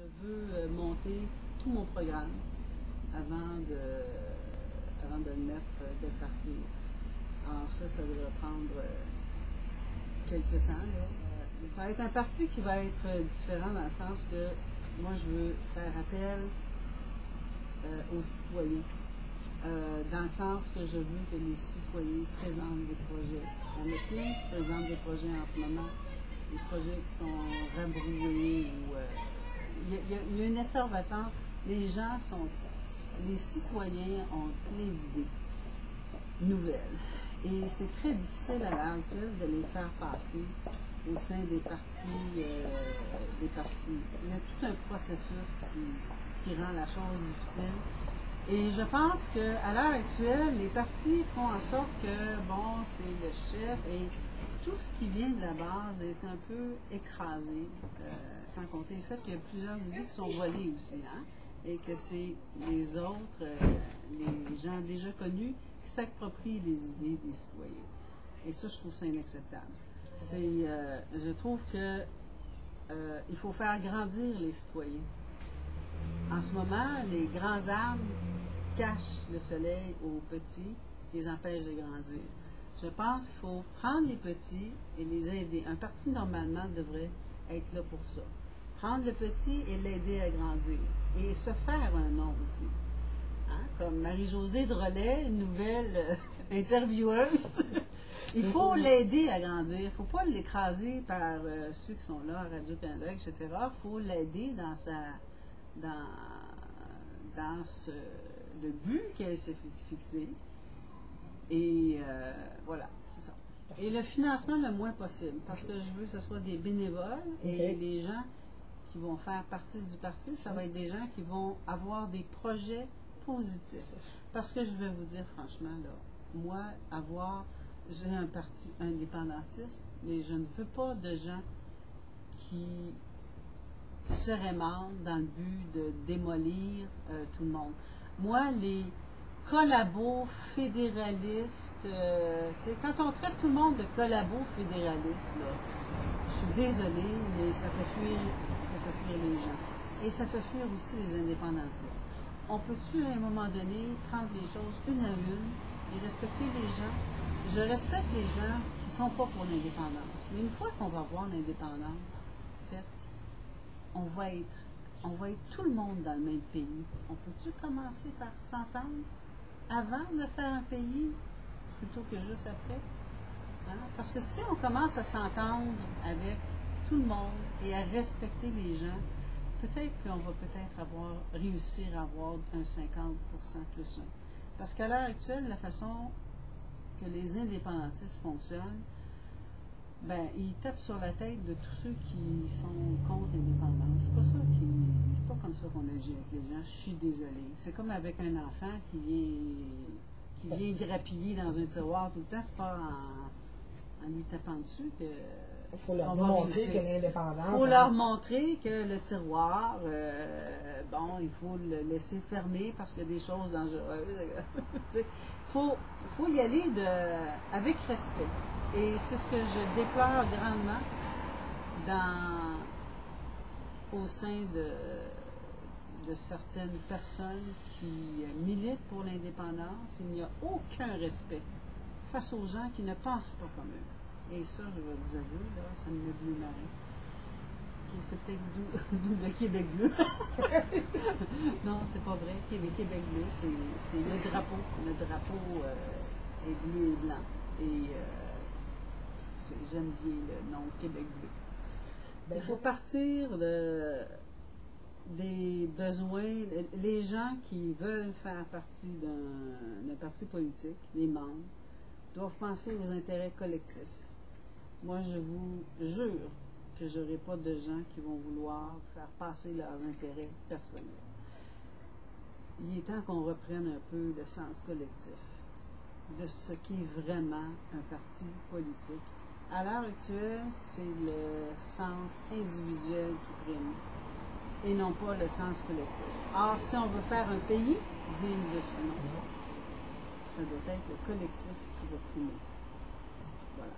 Je veux monter tout mon programme avant de le mettre, de partir. Alors ça devrait prendre quelques temps. Là. Ça va être un parti qui va être différent dans le sens que moi je veux faire appel aux citoyens. Dans le sens que je veux que les citoyens présentent des projets. Il y en a plein qui présentent des projets en ce moment, des projets qui sont rabroués ou il y a une effervescence. Les gens sont, les citoyens ont plein d'idées nouvelles. Et c'est très difficile à l'heure actuelle de les faire passer au sein des partis. Il y a tout un processus qui rend la chose difficile. Et je pense qu'à l'heure actuelle, les partis font en sorte que, bon, c'est le chef et tout ce qui vient de la base est un peu écrasé, sans compter le fait qu'il y a plusieurs idées qui sont volées aussi, hein, et que c'est les autres, les gens déjà connus, qui s'approprient les idées des citoyens. Et ça, je trouve ça inacceptable. Je trouve que il faut faire grandir les citoyens. En ce moment, les grands arbres cachent le soleil aux petits, les empêchent de grandir. Je pense qu'il faut prendre les petits et les aider. Un parti, normalement, devrait être là pour ça. Prendre le petit et l'aider à grandir. Et se faire un nom aussi. Hein? Comme Marie-Josée Drolet, une nouvelle intervieweuse. Il faut l'aider à grandir. Il ne faut pas l'écraser par ceux qui sont là à Radio-Canada, etc. Il faut l'aider dans le but qu'elle s'est fixé. Et voilà, c'est ça. Et le financement le moins possible, parce que je veux que ce soit des bénévoles et des gens qui vont faire partie du parti, ça va être des gens qui vont avoir des projets positifs. Parce que je vais vous dire franchement, là, moi, j'ai un parti indépendantiste, mais je ne veux pas de gens qui seraient membres dans le but de démolir tout le monde. Moi, les collabo-fédéralistes, quand on traite tout le monde de collabo-fédéralistes, je suis désolée, mais ça fait fuir les gens. Et ça fait fuir aussi les indépendantistes. On peut-tu, à un moment donné, prendre les choses une à une et respecter les gens? Je respecte les gens qui ne sont pas pour l'indépendance. Mais une fois qu'on va voir l'indépendance faite, on va être tout le monde dans le même pays. On peut-tu commencer par s'entendre avant de faire un pays plutôt que juste après? Hein? Parce que si on commence à s'entendre avec tout le monde et à respecter les gens, peut-être qu'on va réussir à avoir un 50% plus 1. Parce qu'à l'heure actuelle, la façon que les indépendantistes fonctionnent, ils tapent sur la tête de tous ceux qui sont contre l'indépendance. C'est pas comme ça qu'on agit avec les gens. Je suis désolée. C'est comme avec un enfant qui vient grappiller dans un tiroir tout le temps. C'est pas en lui tapant dessus que. Il faut leur montrer que l'indépendance. Il faut leur montrer que le tiroir, il faut le laisser fermer parce qu'il y a des choses dangereuses. Il faut y aller avec respect. Et c'est ce que je déplore grandement au sein de certaines personnes qui militent pour l'indépendance. Il n'y a aucun respect face aux gens qui ne pensent pas comme eux. Et ça, je vais vous avouer, là, ça me met bleu marin. C'est peut-être d'où le Québec bleu. Non, c'est pas vrai. Québec bleu, c'est le drapeau. Le drapeau est bleu et blanc. Et j'aime bien le nom Québec bleu. Il faut partir des besoins. Les gens qui veulent faire partie d'un parti politique, les membres, doivent penser aux intérêts collectifs. Moi, je vous jure que je n'aurai pas de gens qui vont vouloir faire passer leurs intérêts personnels. Il est temps qu'on reprenne un peu le sens collectif de ce qu'est vraiment un parti politique. À l'heure actuelle, c'est le sens individuel qui prime et non pas le sens collectif. Or, si on veut faire un pays digne de ce nom, ça doit être le collectif qui va primer. Voilà.